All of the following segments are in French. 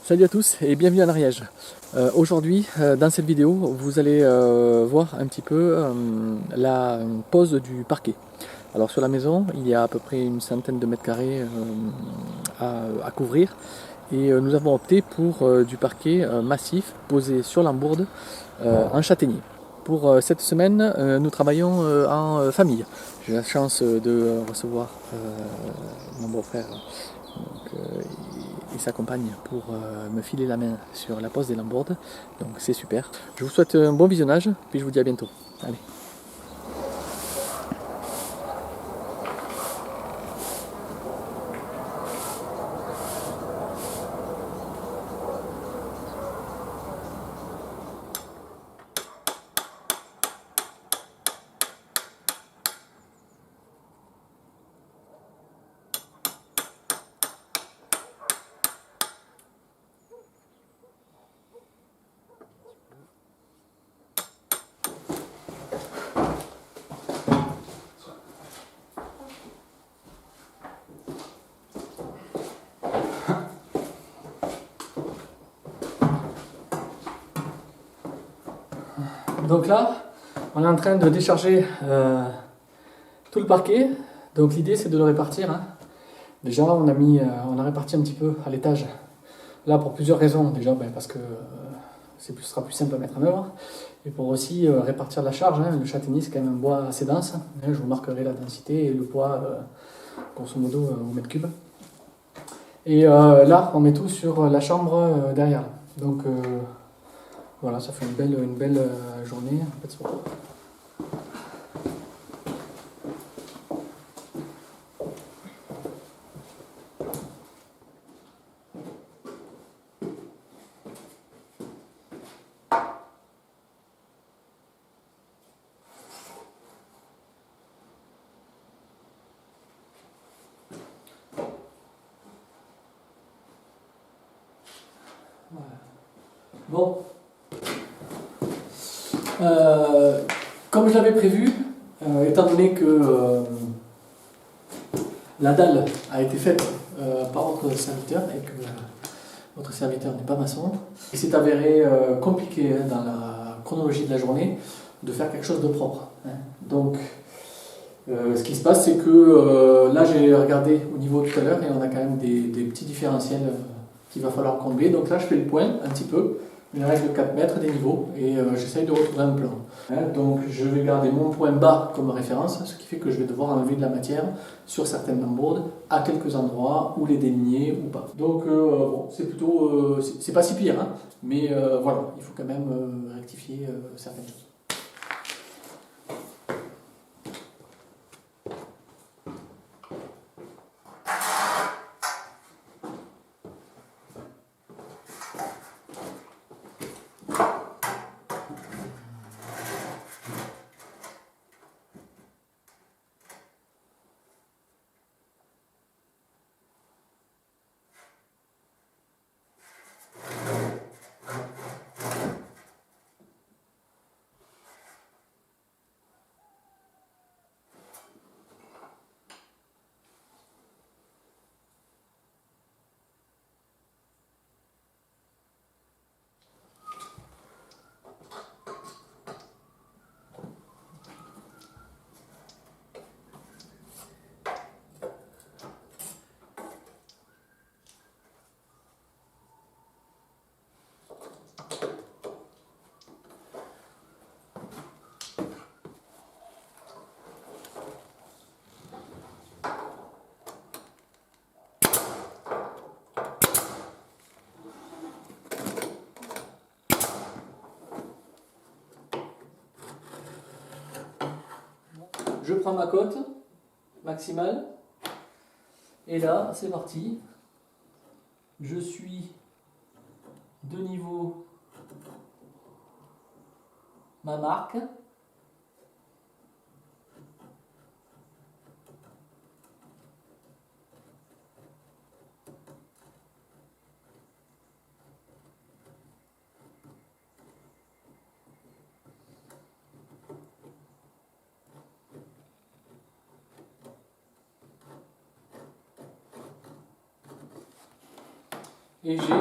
Salut à tous et bienvenue en Ariège. Aujourd'hui, dans cette vidéo, vous allez voir un petit peu la pose du parquet. Alors sur la maison, il y a à peu près une centaine de mètres carrés à couvrir et nous avons opté pour du parquet massif posé sur l'embourde en châtaignier. Pour cette semaine, nous travaillons en famille. J'ai la chance de recevoir mon beau-frère et sa compagne pour me filer la main sur la pose des lambourdes. Donc c'est super. Je vous souhaite un bon visionnage, puis je vous dis à bientôt. Allez. Donc là, on est en train de décharger tout le parquet. Donc l'idée c'est de le répartir. Déjà on a réparti un petit peu à l'étage. Là pour plusieurs raisons. Déjà parce que sera plus simple à mettre en œuvre. Et pour aussi répartir la charge. Le châtaignier c'est quand même un bois assez dense. Je vous marquerai la densité et le poids grosso modo au mètre cube. Et là on met tout sur la chambre derrière. Donc voilà, ça fait une belle journée. En fait, voilà. Bon. Comme je l'avais prévu, étant donné que la dalle a été faite par votre serviteur et que votre serviteur n'est pas maçon, il s'est avéré compliqué dans la chronologie de la journée de faire quelque chose de propre. Donc, ce qui se passe, c'est que là, j'ai regardé au niveau tout à l'heure et on a quand même des petits différentiels qu'il va falloir combler. Donc là, je fais le point un petit peu. Une règle de 4 mètres des niveaux et j'essaye de retrouver un plan. Donc je vais garder mon point bas comme référence, ce qui fait que je vais devoir enlever de la matière sur certaines lambourdes à quelques endroits ou les déligner ou pas. Donc bon, c'est plutôt, c'est pas si pire, mais voilà, il faut quand même rectifier certaines choses. Je prends ma cote maximale et là c'est parti. Je suis de niveau ma marque. Et j'ai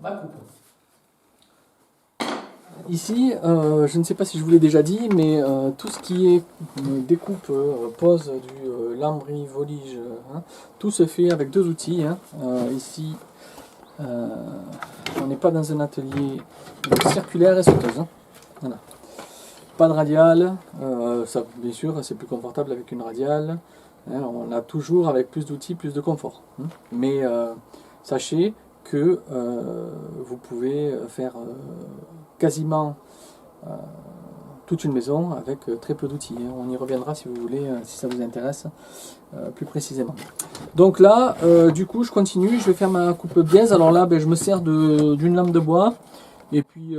ma coupe. Ici, je ne sais pas si je vous l'ai déjà dit, mais tout ce qui est découpe, pose du lambris, volige, hein, tout se fait avec deux outils. Hein. Ici, on n'est pas dans un atelier circulaire et sauteuse. Hein. Voilà. Pas de radiale, ça, bien sûr, c'est plus confortable avec une radiale. Hein, on a toujours avec plus d'outils, plus de confort. Hein. Mais sachez que vous pouvez faire quasiment toute une maison avec très peu d'outils. On y reviendra si vous voulez, si ça vous intéresse plus précisément. Donc là, du coup, je continue, je vais faire ma coupe biaise. Alors là, ben, je me sers d'une lame de bois et puis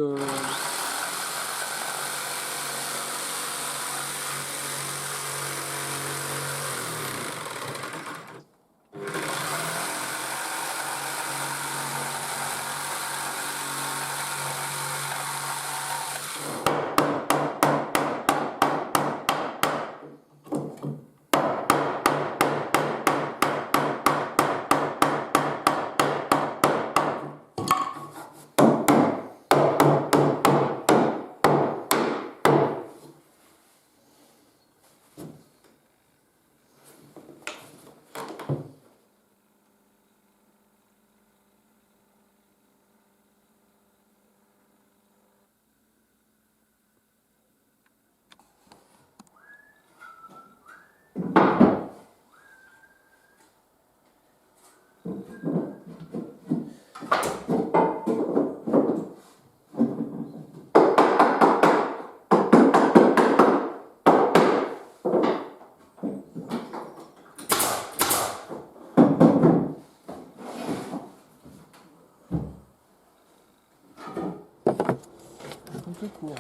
un peu court.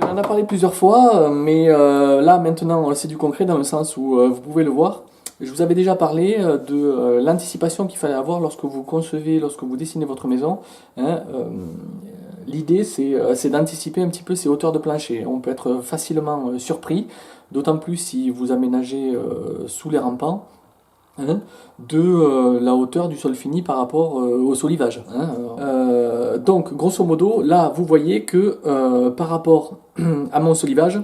On en a parlé plusieurs fois, mais là maintenant c'est du concret dans le sens où vous pouvez le voir. Je vous avais déjà parlé de l'anticipation qu'il fallait avoir lorsque vous concevez, lorsque vous dessinez votre maison. Hein, L'idée, c'est d'anticiper un petit peu ces hauteurs de plancher. On peut être facilement surpris, d'autant plus si vous aménagez sous les rampants, hein, de la hauteur du sol fini par rapport au solivage. Hein. Donc, grosso modo, là, vous voyez que par rapport à mon solivage,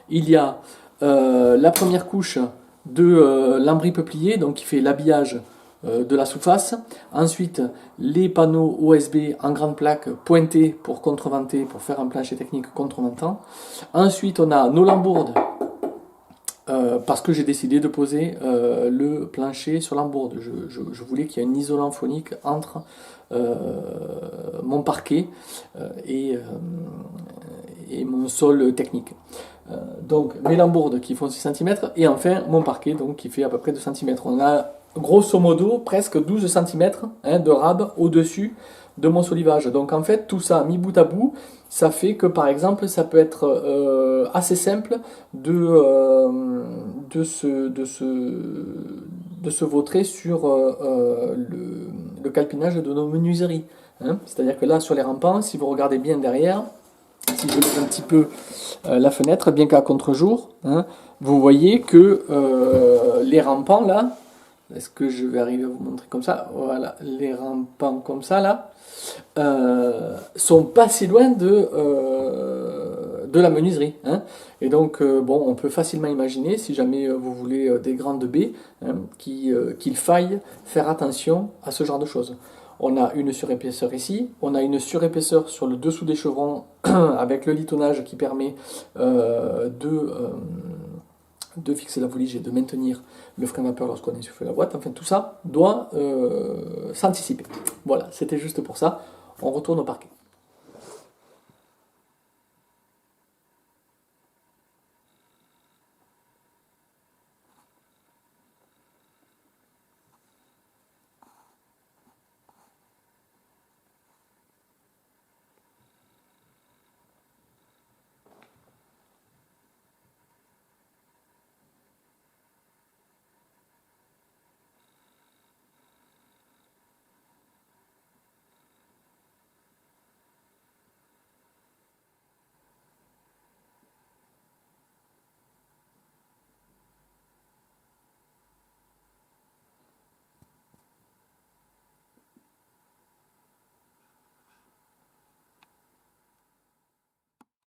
il y a la première couche de lambris peuplier, donc qui fait l'habillage de la sous-face. Ensuite, les panneaux OSB en grande plaque pointés pour contreventer, pour faire un plancher technique contreventant. Ensuite, on a nos lambourdes, parce que j'ai décidé de poser le plancher sur lambourde. Je voulais qu'il y ait un isolant phonique entre mon parquet et mon sol technique. Donc mes lambourdes qui font 6 cm et enfin mon parquet donc, qui fait à peu près 2 cm. On a grosso modo presque 12 cm de rab au-dessus de mon solivage. Donc en fait tout ça mis bout à bout, ça fait que par exemple ça peut être assez simple de se vautrer sur le calpinage de nos menuiseries. Hein. C'est-à-dire que là sur les rampants, si vous regardez bien derrière, si je lève un petit peu la fenêtre, bien qu'à contre-jour, hein, vous voyez que les rampants là, est-ce que je vais arriver à vous montrer comme ça? Voilà, les rampants comme ça là, sont pas si loin de la menuiserie. Hein. Et donc, bon, on peut facilement imaginer, si jamais vous voulez des grandes baies, hein, qu'il faille faire attention à ce genre de choses. On a une surépaisseur ici, on a une surépaisseur sur le dessous des chevrons avec le litonnage qui permet de fixer la voulige et de maintenir le frein vapeur lorsqu'on insuffle la boîte. Enfin, tout ça doit s'anticiper. Voilà, c'était juste pour ça. On retourne au parquet.